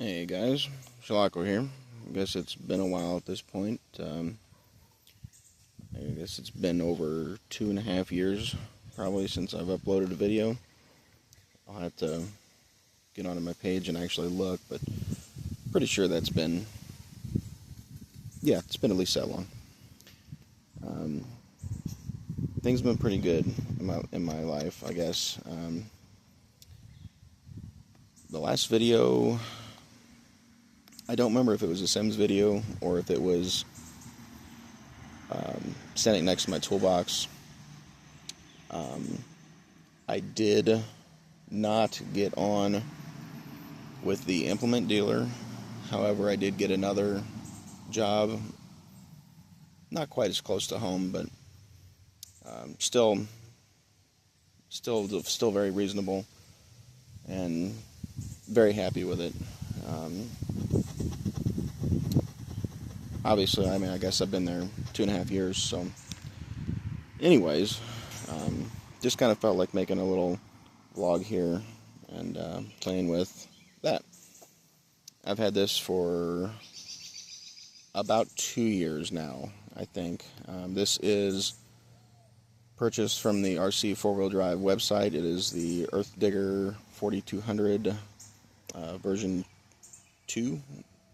Hey guys, Shalako here. I guess it's been a while at this point. I guess it's been over 2.5 years probably since I've uploaded a video. I'll have to get onto my page and actually look, but pretty sure that's been, it's been at least that long. Things have been pretty good in my life, I guess. The last video, I don't remember if it was a Sims video or if it was standing next to my toolbox. I did not get on with the implement dealer. However, I did get another job, not quite as close to home, but still very reasonable and very happy with it. Obviously, I guess I've been there 2.5 years, so anyways, just kind of felt like making a little vlog here and playing with that. I've had this for about 2 years now, I think. This is purchased from the RC 4-wheel drive website. It is the Earth Digger 4200 version 2,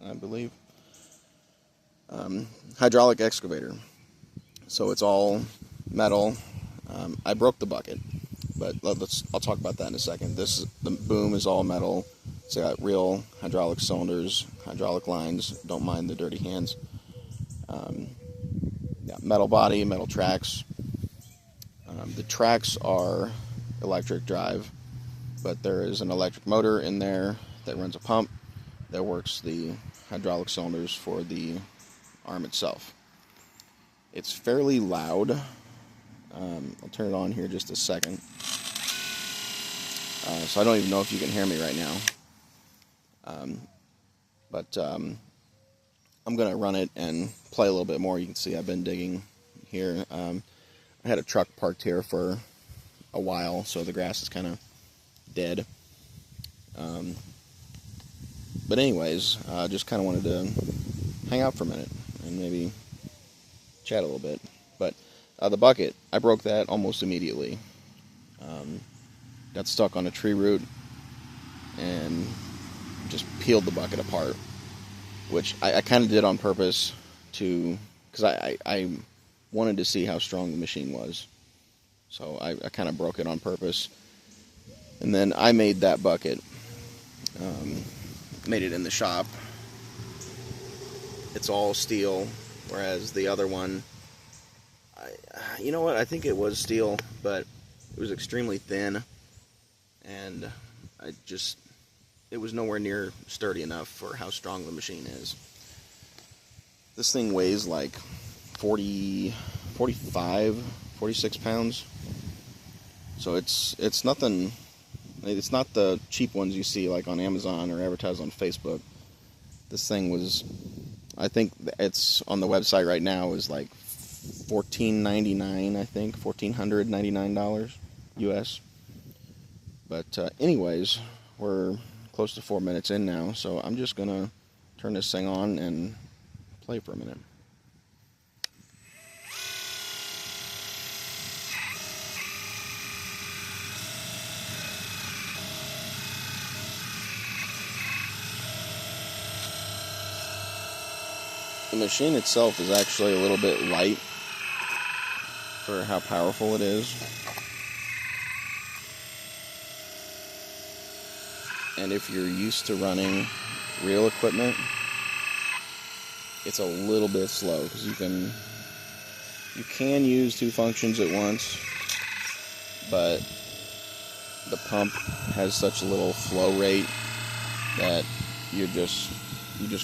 I believe. Hydraulic excavator. So it's all metal. I broke the bucket, but I'll talk about that in a second. The boom is all metal. It's got real hydraulic cylinders, hydraulic lines. Don't mind the dirty hands. Metal body, metal tracks. The tracks are electric drive, but there is an electric motor in there that runs a pump that works the hydraulic cylinders for the arm itself. It's fairly loud. I'll turn it on here just a second. So I don't even know if you can hear me right now. But I'm going to run it and play a little bit more. You can see I've been digging here. I had a truck parked here for a while, so the grass is kind of dead. But anyways, just kind of wanted to hang out for a minute and maybe chat a little bit. But the bucket, I broke that almost immediately. Got stuck on a tree root and just peeled the bucket apart, which I kind of did on purpose because I wanted to see how strong the machine was. So I kind of broke it on purpose. And then I made that bucket. Made it in the shop. It's all steel, whereas the other one, you know what, I think it was steel, but it was extremely thin, and it was nowhere near sturdy enough for how strong the machine is. This thing weighs like 45, 46 pounds, so it's nothing. It's not the cheap ones you see like on Amazon or advertised on Facebook. This thing was, I think it's on the website right now, is like $14.99, I think, $1,499 US. But anyways, we're close to 4 minutes in now, so I'm just gonna turn this thing on and play for a minute. The machine itself is actually a little bit light for how powerful it is. And if you're used to running real equipment, it's a little bit slow because you can use two functions at once, but the pump has such a little flow rate that you just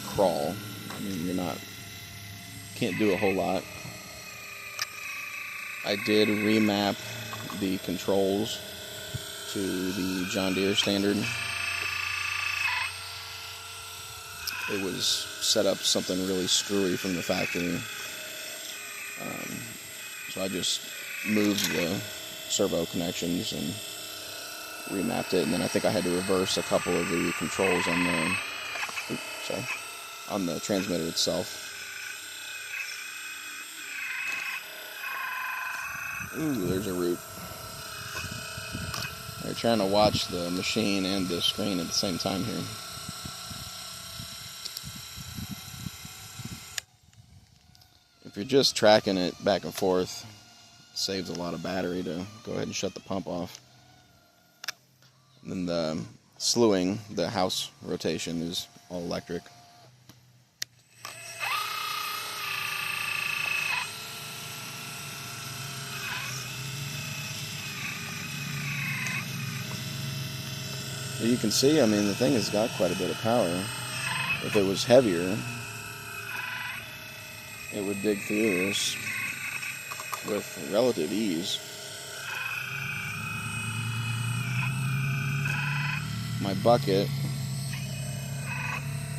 crawl. I mean, can't do a whole lot. I did remap the controls to the John Deere standard. It was set up something really screwy from the factory. So I just moved the servo connections and remapped it, and then I think I had to reverse a couple of the controls on the sorry, on the transmitter itself. Ooh, there's a root. They're trying to watch the machine and the screen at the same time here. If you're just tracking it back and forth, it saves a lot of battery to go ahead and shut the pump off. And then the slewing, the house rotation, is all electric. You can see, I mean, the thing has got quite a bit of power. If it was heavier, it would dig through this with relative ease. My bucket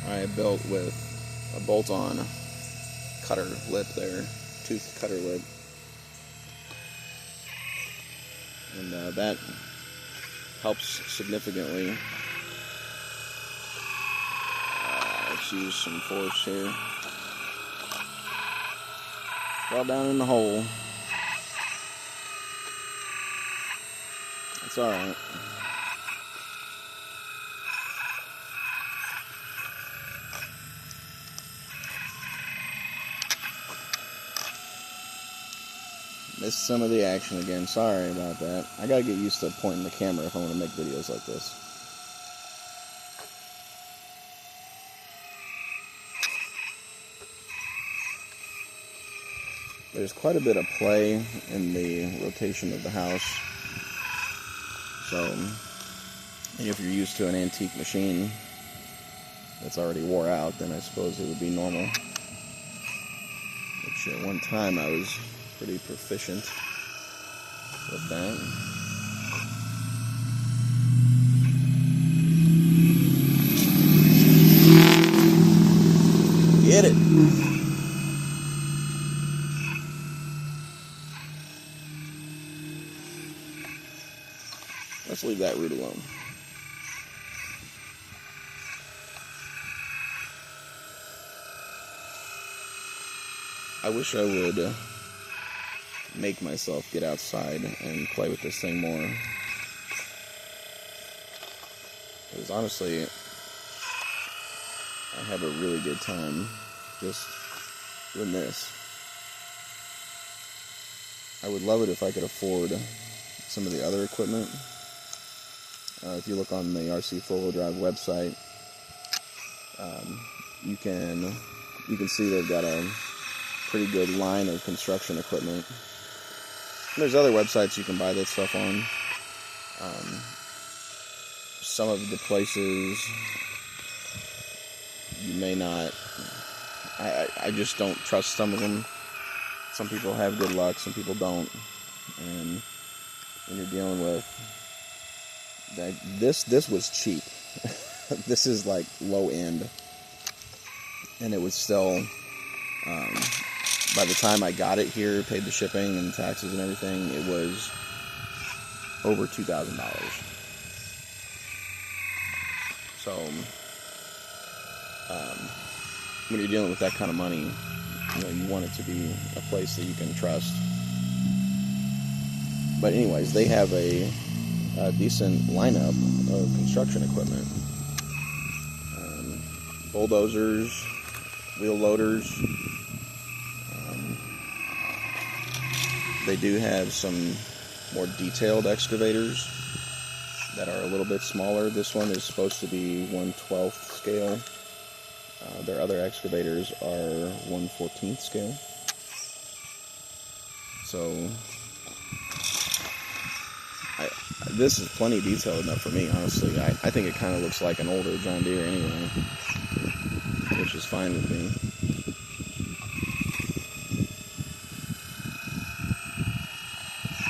I built with a bolt-on cutter lip there, tooth cutter lip. And that helps significantly. Let's use some force here. Fell down in the hole. That's alright. Missed some of the action again. Sorry about that. I gotta get used to pointing the camera if I want to make videos like this. There's quite a bit of play in the rotation of the house. So, if you're used to an antique machine that's already wore out, then I suppose it would be normal. Which at one time I was pretty proficient with that. Get it! Let's leave that root alone. I wish I would make myself get outside and play with this thing more. Because honestly, I have a really good time just doing this. I would love it if I could afford some of the other equipment. If you look on the RC 4-wheel drive website, you can see they've got a pretty good line of construction equipment. And there's other websites you can buy that stuff on. Some of the places you may not. I just don't trust some of them. Some people have good luck, some people don't. And when you're dealing with that, this was cheap. This is like low end, and it was still. By the time I got it here, paid the shipping and taxes and everything, it was over $2,000. So, when you're dealing with that kind of money, you want it to be a place that you can trust. But anyways, they have a decent lineup of construction equipment. Bulldozers, wheel loaders. They do have some more detailed excavators that are a little bit smaller. This one is supposed to be 1/12 scale. Their other excavators are 1/14 scale. So this is plenty detailed enough for me, honestly. I think it kind of looks like an older John Deere anyway, which is fine with me.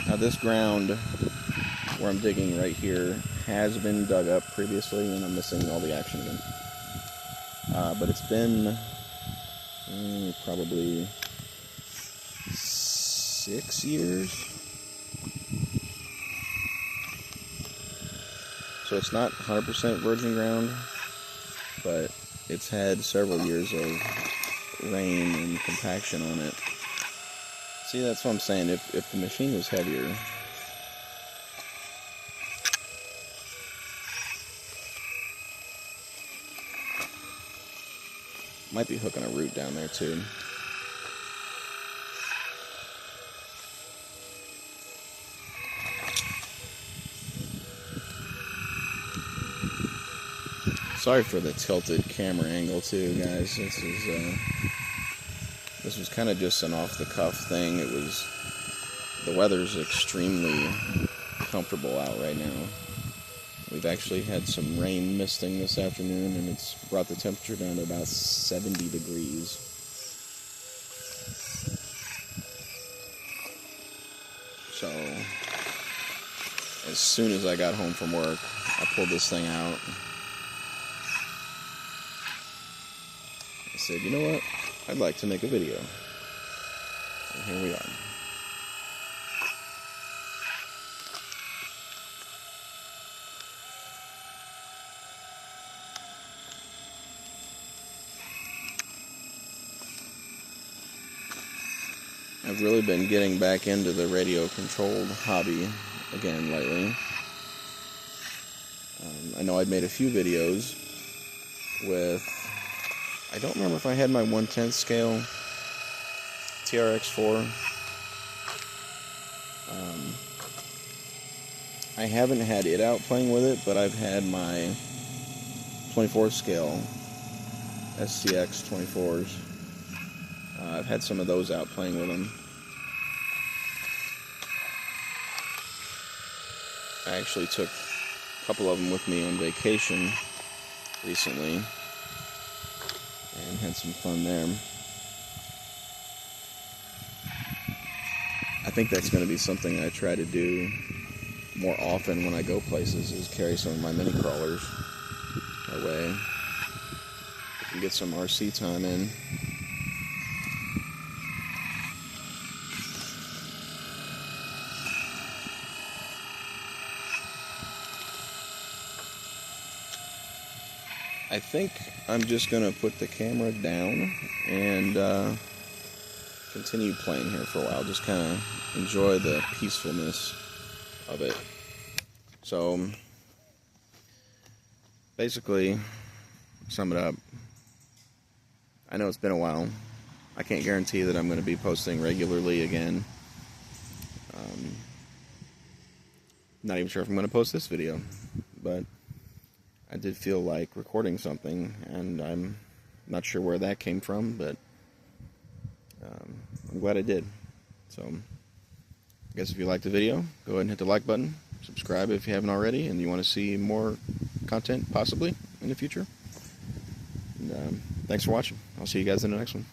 Now this ground where I'm digging right here has been dug up previously, and I'm missing all the action again. But it's been probably 6 years. So it's not 100% virgin ground, but it's had several years of rain and compaction on it. See, that's what I'm saying. If the machine was heavier, might be hooking a root down there too. Sorry for the tilted camera angle too, guys. This was kind of just an off-the-cuff thing. The weather's extremely comfortable out right now. We've actually had some rain misting this afternoon, and it's brought the temperature down to about 70 degrees. So, as soon as I got home from work, I pulled this thing out. I said, you know what? I'd like to make a video. And here we are. I've really been getting back into the radio-controlled hobby again lately. I know I'd made a few videos with, I don't remember if I had my 1/10 scale TRX4. I haven't had it out playing with it, but I've had my 24 scale SCX 24s. I've had some of those out playing with them. I actually took a couple of them with me on vacation recently and had some fun there. I think that's going to be something I try to do more often when I go places, is carry some of my mini crawlers away and get some RC time in. I think I'm just going to put the camera down and continue playing here for a while. Just kind of enjoy the peacefulness of it. So, basically, sum it up. I know it's been a while. I can't guarantee that I'm going to be posting regularly again. Not even sure if I'm going to post this video, but I did feel like recording something, and I'm not sure where that came from, but I'm glad I did. So, I guess if you liked the video, go ahead and hit the like button. Subscribe if you haven't already, and you want to see more content, possibly, in the future. And, thanks for watching. I'll see you guys in the next one.